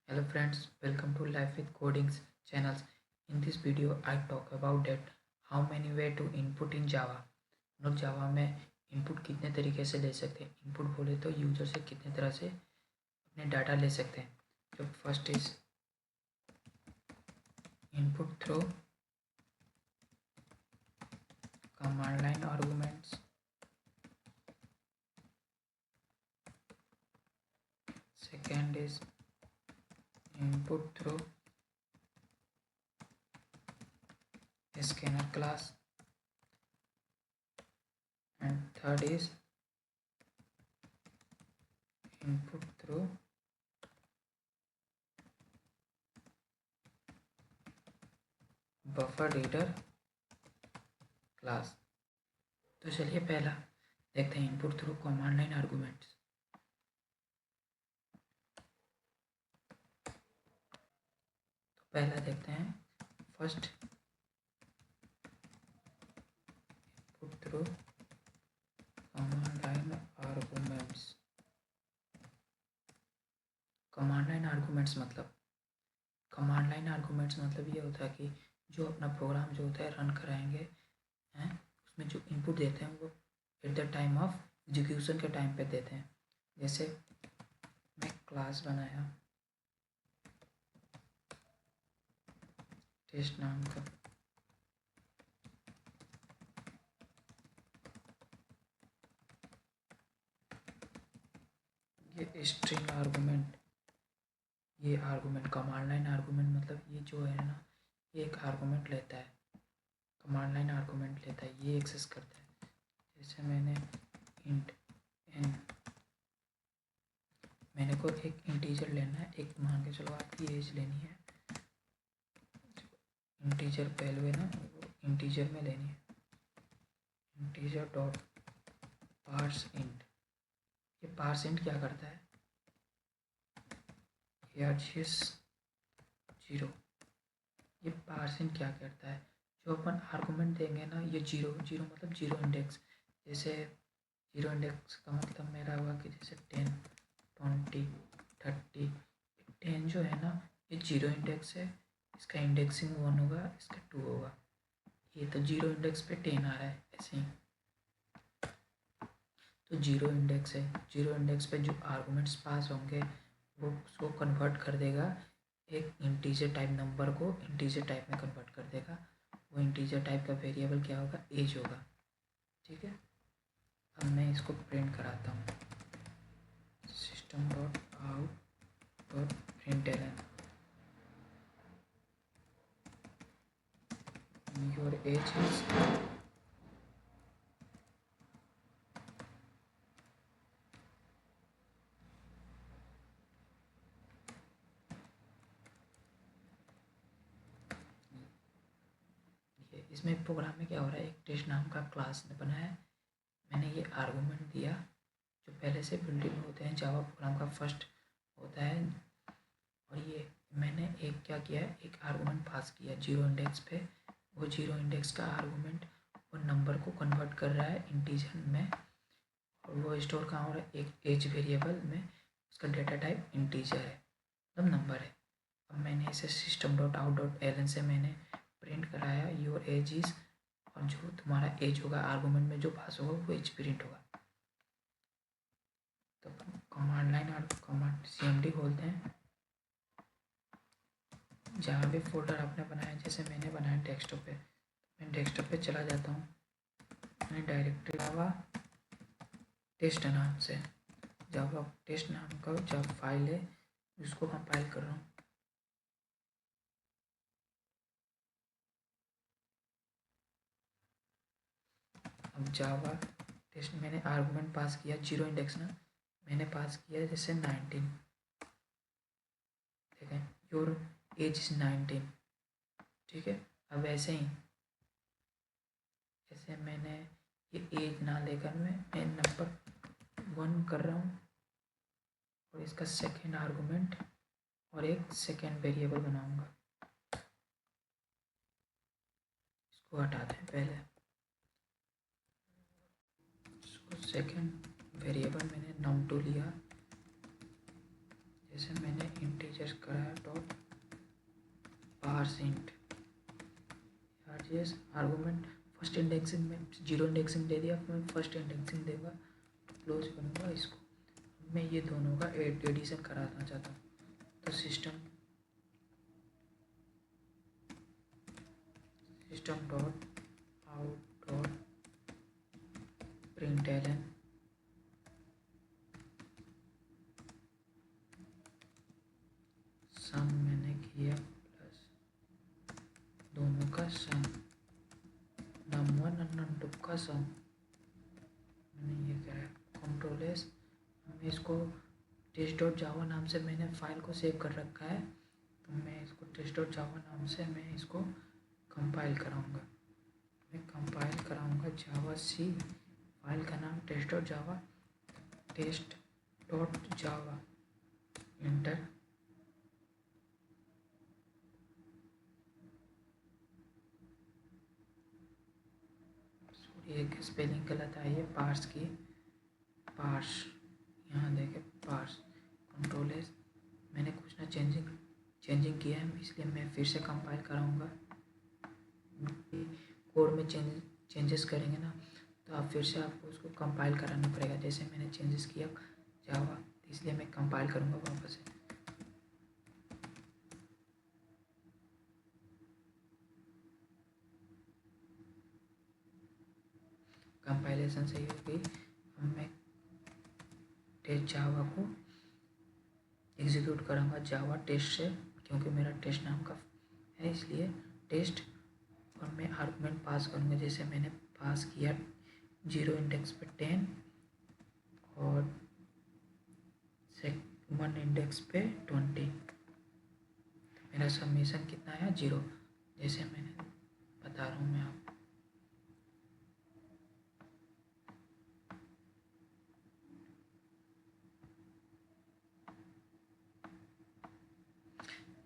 Hello friends, welcome to Life with Codings channels. In this video, I talk about that how many way to input in Java. Note Java में input कितने तरीके से ले सकते हैं. Input बोले तो यूजर से कितने तरह से अपने डाटा ले सकते हैं. जो first is input through command line arguments. Second is input through scanner class, and third is input through buffer reader class. तो चलिए पहला देखते हैं input through command line arguments. तो पहला देखते हैं first input through command line arguments. Command line arguments मतलब ये होता है कि जो अपना प्रोग्राम जो होता है रन कराएंगे हैं, उसमें जो इनपुट देते हैं वो at the time of execution के टाइम पे देते हैं. जैसे मैं क्लास बनाया टेस्ट नाम का, ये स्ट्रिंग आर्गुमेंट, ये आर्गुमेंट कमांड लाइन आर्गुमेंट मतलब ये जो है ना, ये एक आर्गुमेंट लेता है, कमांड लाइन आर्गुमेंट लेता है, ये एक्सेस करता है. जैसे मैंने इंट एन, मैंने को एक इंटीजर लेना है, एक मान के चलो आपकी एज लेनी है, इंटीजर वैल्यू है ना, वो इंटीजर में लेनी है. Integer dot parse int. ये पार्स इंट क्या करता है, एआरजीएस 0. ये पार्स इंट क्या करता है, जो अपन आर्गुमेंट देंगे ना, ये जीरो मतलब जीरो इंडेक्स. जैसे जीरो इंडेक्स का मतलब मेरा हुआ कि जैसे 10, 20, 30. 10 जो है ना, ये जीरो इंडेक्स है, इसका इंडेक्सिंग 1 होगा, इसका 2 होगा. ये तो जीरो इंडेक्स पे 10 आ रहा है ऐसे ही. तो जीरो इंडेक्स है, जीरो इंडेक्स पे जो आर्गुमेंट्स पास होंगे वो उसको कन्वर्ट कर देगा, एक इंटीजर टाइप नंबर को इंटीजर टाइप में कन्वर्ट कर देगा. वो इंटीजर टाइप का वेरिएबल क्या होगा, एज होगा. ठीक है, अब मैं इसको प्रिंट कराता हूँ. System dot out dot println your age is, इसमें प्रोग्राम में क्या हो रहा है, एक टेस्ट नाम का क्लास ने बनाया है, मैंने ये आर्गुमेंट दिया जो पहले से बिल्ट इन होते हैं, जावा प्रोग्राम का फर्स्ट होता है. और ये मैंने एक क्या किया है, एक आर्गुमेंट पास किया जीरो इंडेक्स पे. वो जीरो इंडेक्स का आर्गुमेंट वो नंबर को कन्वर्ट कर रहा है इंटीजर में, और वो स्टोर कहाँ हो रहा है, एक एज वेरिएबल में. उसका डेटा टाइप इंटीजर है, मतलब नंबर है. अब मैंने इसे system dot out dot L N से मैंने प्रिंट कराया योर एज इज, और जो तुम्हारा एज होगा आर्गुमेंट में जो पास होगा वो एज प्रिंट होगा. तो कमांड लाइन और कमांड CMD बोलते हैं. जहाँ भी फोल्डर आपने बनाया, जैसे मैंने बनाया डेस्कटॉप पे, मैं डेस्कटॉप पे चला जाता हूँ, मैंने डायरेक्टरी जावा टेस्ट नाम से, जावा टेस्ट नाम का जब फाइल है उसको कंपाइल कर रहा हूँ. अब जावा टेस्ट मैंने आर्गुमेंट पास किया, जीरो इंडेक्स ना मैंने पास किया जैसे 19. देखें योर एज इज 19. ठीक है, अब ऐसे ही ऐसे मैंने ये एज ना लेकर मैं नंबर 1 कर रहा हूँ, और इसका सेकेंड आर्गुमेंट और एक सेकेंड वेरिएबल बनाऊंगा. इसको हटाते हैं पहले. सेकेंड वेरिएबल मैंने num2 लिया, जैसे मैंने इंटीजर चेक करा है dot parseInt RGS argument first indexing में 0 इंडेक्सिंग दे दिया, मैं फर्स्ट इंडेक्सिंग देगा क्लोज करूँगा इसको। मैं ये दोनों का एडिशन कराना चाहता हूँ, तो system dot out dot println sum मैंने किया प्लस दोनों का सम num1 और num2 का सम मैंने ये करा। कंट्रोल एस, मैं इसको टेस्ट डॉट जावा नाम से मैंने फाइल को सेव कर रखा है, तो मैं इसको टेस्ट डॉट जावा नाम से मैं इसको कंपाइल कराऊंगा। मैं कंपाइल कराऊंगा जावा सी, फाइल का नाम test dot Java, test dot Java, enter. एक स्पेलिंग गलत आई है पार्स की, पार्स यहाँ देखे पार्स। कंट्रोल एस, मैंने कुछ ना चेंजिंग किया है, इसलिए मैं फिर से कंपाइल कराऊंगा। कोड में चेंजेस करेंगे ना, तो आप फिर से आपको उसको कंपाइल कराना पड़ेगा। जैसे मैंने चेंजेस किया जावा, इसलिए मैं कंपाइल करूँगा वापस से। कंपाइलेशन सही हो गई। अब मैं टेस्ट जावा को एग्जीक्यूट करूँगा जावा टेस्ट से, क्योंकि मेरा टेस्ट नाम का है इसलिए टेस्ट, और मैं आर्गुमेंट पास करूँगा जैसे मैंने पास किया 0 इंडेक्स पे 10 और 1 इंडेक्स पे 20। मेरा समीशन कितना है 0, जैसे मैंने बता रहा हूँ मैं आपको।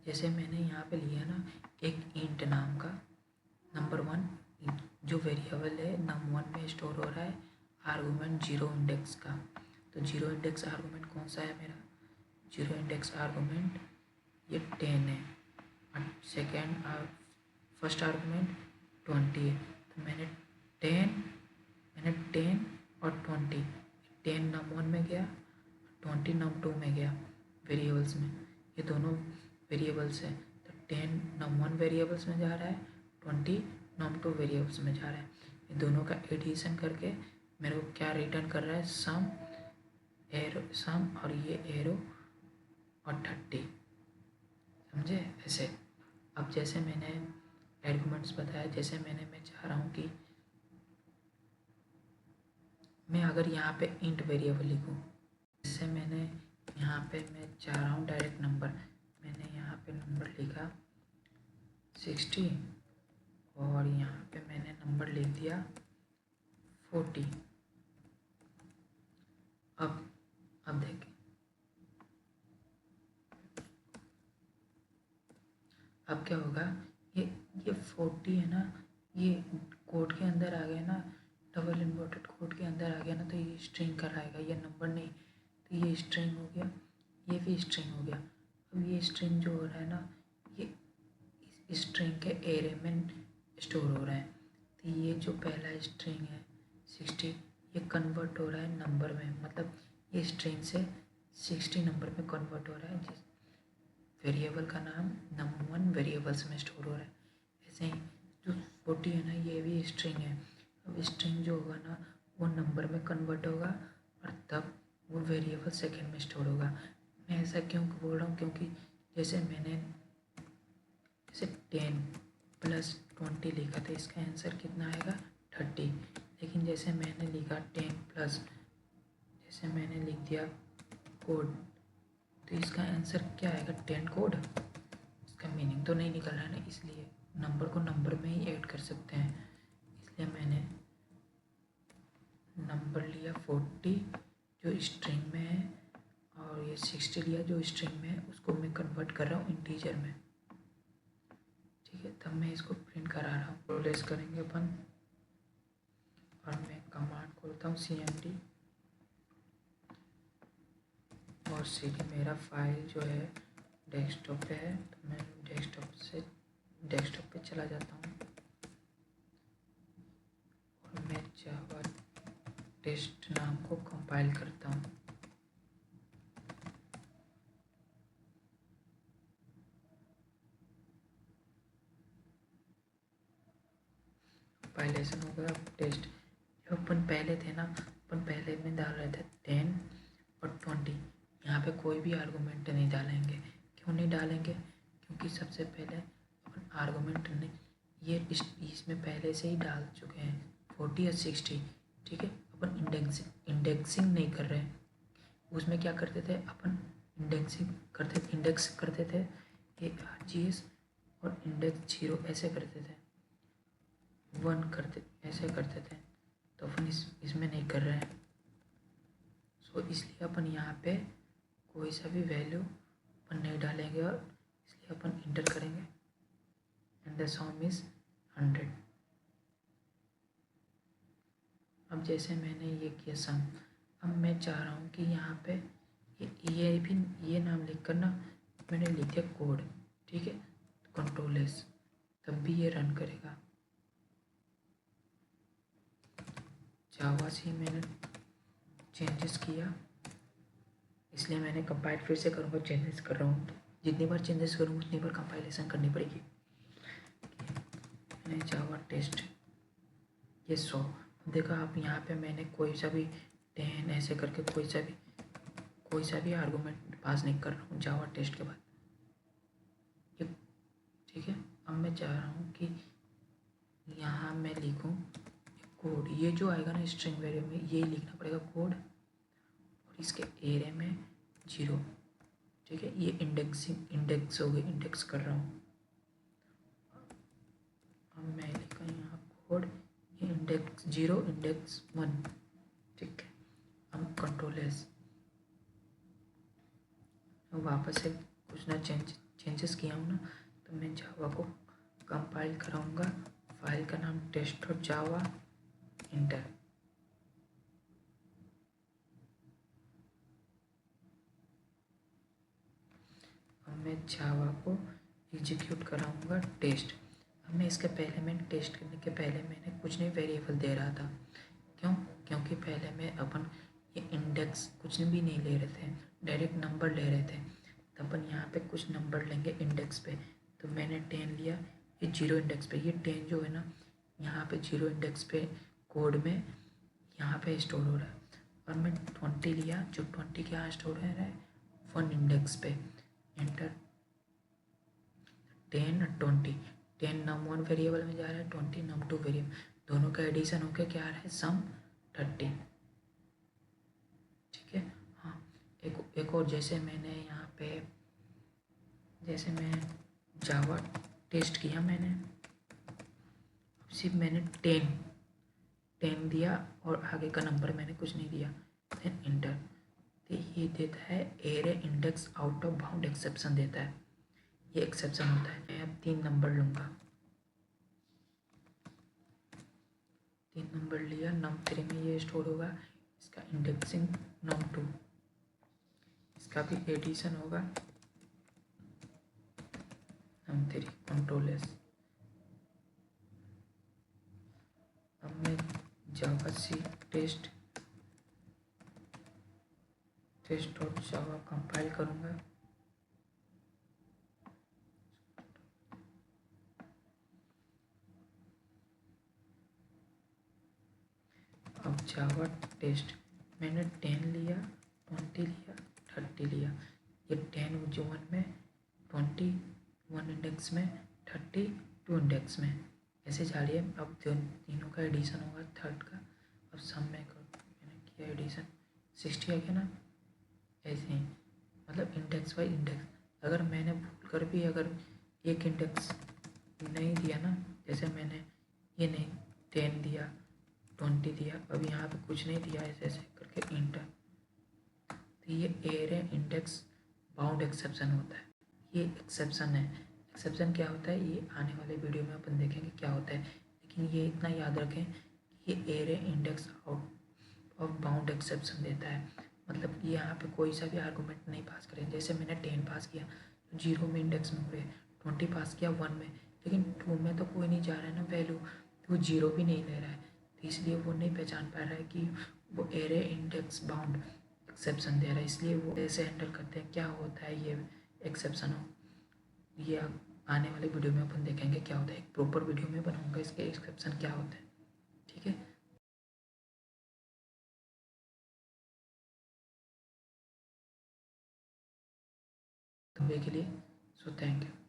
जैसे मैंने यहाँ पे लिया ना एक इंट नाम का num1 जो वेरिएबल है num1 में स्टोर हो रहा है आर्गूमेंट 0 इंडेक्स का। तो 0 इंडेक्स आर्गूमेंट कौन सा है मेरा, 0 इंडेक्स आर्गूमेंट ये 10 है, और सेकेंड फर्स्ट आर्गूमेंट 20 है। तो मैंने 10 और 20, 10 num1 में गया, 20 num2 में गया वेरिएबल्स में, ये दोनों वेरिएबल्स है। तो 10 num1 वेरिएबल्स में जा रहा है, 20 num2 वेरिएबल्स में जा रहा है। ये दोनों का एडिशन करके मेरे को क्या रिटर्न कर रहा है, सम एरो, सम और ये एरो और 30, समझे ऐसे। अब जैसे मैंने आर्गुमेंट्स बताया, जैसे मैं चाह रहा हूँ कि मैं अगर यहाँ पे इंट वेरिएबल लिखूँ, जैसे मैंने यहाँ पे मैं चाह रहा हूँ डायरेक्ट नंबर, मैंने यहाँ पे नंबर लिखा 60 और यहाँ पे मैंने नंबर लिख दिया 40। अब देखें, अब क्या होगा, ये 40 है ना, ये कोड के अंदर आ गया ना, डबल इन्वर्टेड कोड के अंदर आ गया ना, तो ये स्ट्रिंग कराएगा, ये नंबर नहीं, तो ये स्ट्रिंग हो गया, ये भी स्ट्रिंग हो गया। अब ये स्ट्रिंग जो हो रहा है ना, ये इस स्ट्रिंग के एरे में स्टोर हो रहा है। तो ये जो पहला स्ट्रिंग है 60, ये कन्वर्ट हो रहा है नंबर में, मतलब ये स्ट्रिंग से 60 नंबर में कन्वर्ट हो रहा है, जिस वेरिएबल का नाम num1 वेरिएबल्स में स्टोर हो रहा है। ऐसे ही जो 40 है ना, ये भी स्ट्रिंग है। अब स्ट्रिंग जो होगा ना, वो नंबर में कन्वर्ट होगा और तब वो वेरिएबल सेकेंड में स्टोर होगा। मैं ऐसा क्यों बोल रहा हूँ, क्योंकि जैसे मैंने जैसे 10 + 20 लिखा था, इसका आंसर कितना आएगा 30। लेकिन जैसे मैंने लिखा 10 प्लस, जैसे मैंने लिख दिया कोड, तो इसका आंसर क्या आएगा 10 कोड। इसका मीनिंग तो नहीं निकल रहा है ना, इसलिए नंबर को नंबर में ही ऐड कर सकते हैं। इसलिए मैंने नंबर लिया 40 जो स्ट्रिंग में है, और ये 60 लिया जो स्ट्रिंग में है, उसको मैं कन्वर्ट कर रहा हूँ इंटीजर में। ठीक है, तब मैं इसको प्रिंट करा रहा हूँ। प्रोलेस करेंगे अपन, और मैं कमांड खोलता हूँ cmd, और सीधे मेरा फाइल जो है डेस्कटॉप पे है, तो मैं डेस्कटॉप पे चला जाता हूँ और मैं जावा टेस्ट नाम को कंपाइल करता हूँ। कंपाइलेशन हो गया। टेस्ट जो अपन पहले थे ना, अपन पहले में डाल रहे थे 10 और 20। यहाँ पे कोई भी आर्गूमेंट नहीं डालेंगे। क्यों नहीं डालेंगे? क्योंकि सबसे पहले अपन आर्गूमेंट नहीं, ये इसमें पहले से ही डाल चुके हैं 40 और 60। ठीक है, अपन इंडेक्सिंग नहीं कर रहे हैं। उसमें क्या करते थे अपन? इंडेक्स करते थे ARGS और इंडेक्स 0 ऐसे करते थे, 1 करते ऐसे करते थे। तो अपन इसमें नहीं कर रहे हैं। सो इसलिए अपन यहाँ पे कोई सा भी वैल्यू अपन नहीं डालेंगे और इसलिए अपन इंटर करेंगे एंड द सम इज 100। अब जैसे मैंने ये किया सम, अब मैं चाह रहा हूँ कि यहाँ पे ये नाम लिख कर ना मैंने लिख दिया कोड। ठीक है, कंट्रोल एस, तब भी ये रन करेगा। जावा से मैंने चेंजेस किया, इसलिए मैंने कंपाइल फिर से करूँगा। चेंजेस कर रहा हूँ तो जितनी बार चेंजेस करूँगा उतनी बार कंपाइलेशन करनी पड़ेगी। मैंने जावा टेस्ट ये 100 देखा। आप यहाँ पे मैंने कोई सा भी 10 ऐसे करके कोई सा भी आर्गूमेंट पास नहीं कर रहा हूँ जावा टेस्ट के बाद। ये ठीक है। अब मैं चाह रहा हूँ कि यहाँ मैं लिखूँ कोड, ये जो आएगा ना स्ट्रिंग वेरिएबल में ये लिखना पड़ेगा कोड, और इसके एरे में 0। ठीक है, ये इंडेक्स हो गई, इंडेक्स कर रहा हूँ। अब मैं लिखा यहाँ कोड, ये इंडेक्स 0 इंडेक्स 1। ठीक है, अब कंट्रोल एस, वापस से कुछ ना चेंजेस किया हूँ ना, तो मैं जावा को कंपाइल कराऊंगा। फाइल का नाम टेस्ट डॉट जावा, इंटर। अब मैं जावा को एग्जीक्यूट कराऊंगा टेस्ट। अब मैं इसके पहले मैंने टेस्ट करने के पहले मैंने कुछ नहीं वेरिएबल दे रहा था। क्यों? क्योंकि पहले में अपन ये इंडेक्स कुछ भी नहीं ले रहे थे, डायरेक्ट नंबर ले रहे थे। तो अपन यहाँ पे कुछ नंबर लेंगे इंडेक्स पे, तो मैंने 10 लिया। ये 0 इंडेक्स पे, ये 10 जो है ना यहाँ पे 0 इंडेक्स पे कोड में यहाँ पे स्टोर हो रहा है। और मैं 20 लिया, जो 20 क्या स्टोर है रहा है 1 इंडेक्स पे, एंटर। 10 और 20, 10 नम 1 वेरिएबल में जा रहा है, 20 नम 2 वेरिएबल, दोनों का एडिशन होकर क्या आ रहा है सम 30। ठीक है। हाँ, एक और, जैसे मैंने यहाँ पे जैसे मैं जावा टेस्ट किया, मैंने सिर्फ मैंने 10 दिया और आगे का नंबर मैंने कुछ नहीं दिया, देन इंटर। तो ये देता है array index out of bound exception देता है। ये एक्सेप्शन होता है। मैं अब 3 नंबर लूँगा, 3 नंबर लिया, नम 3 में ये स्टोर होगा, इसका इंडेक्सिंग नम 2, इसका भी एडिशन होगा नम 3, कंट्रोल एस। अब मैं जावा सी टेस्ट डॉट जावा कंपाइल करूँगा। अब जावा टेस्ट मैंने 10 लिया, 20 लिया, 30 लिया। ये 10 जो 1 में, 20 1 इंडेक्स में, 30 2 इंडेक्स में, ऐसे जा रही है। अब तीनों का एडिशन होगा 3rd का। अब सम में मैंने किया एडिशन 60 आ गया ना, ऐसे ही मतलब इंडेक्स बाई इंडेक्स। अगर मैंने भूल कर भी अगर एक इंडेक्स नहीं दिया ना, जैसे मैंने ये नहीं 10 दिया, 20 दिया, अब यहाँ पे कुछ नहीं दिया, ऐसे ऐसे करके इंटर, तो ये एरे इंडेक्स बाउंड एक्सेप्शन होता है। ये एक्सेप्शन है। एक्सेप्शन क्या होता है ये आने वाले वीडियो में अपन देखेंगे क्या होता है, लेकिन ये इतना याद रखें कि ये array index out of bound exception देता है। मतलब यहाँ पे कोई सा भी आर्गूमेंट नहीं पास करें। जैसे मैंने 10 पास किया, तो 0 में इंडेक्स में हुए, 20 पास किया 1 में, लेकिन 2 में तो कोई नहीं जा रहा है ना वैल्यू, तो वो 0 भी नहीं ले रहा है, तो इसलिए वो नहीं पहचान पा रहा है कि वो एरे इंडेक्स बाउंड एक्सेप्शन दे रहा है। इसलिए वो ऐसे हैंडल करते हैं, क्या होता है ये एक्सेप्शन हो, ये आने वाले वीडियो में अपन देखेंगे क्या होता है, एक प्रॉपर वीडियो में बनाऊंगा इसके एक्सेप्शन क्या होता है। ठीक है, तो के लिए सो थैंक यू।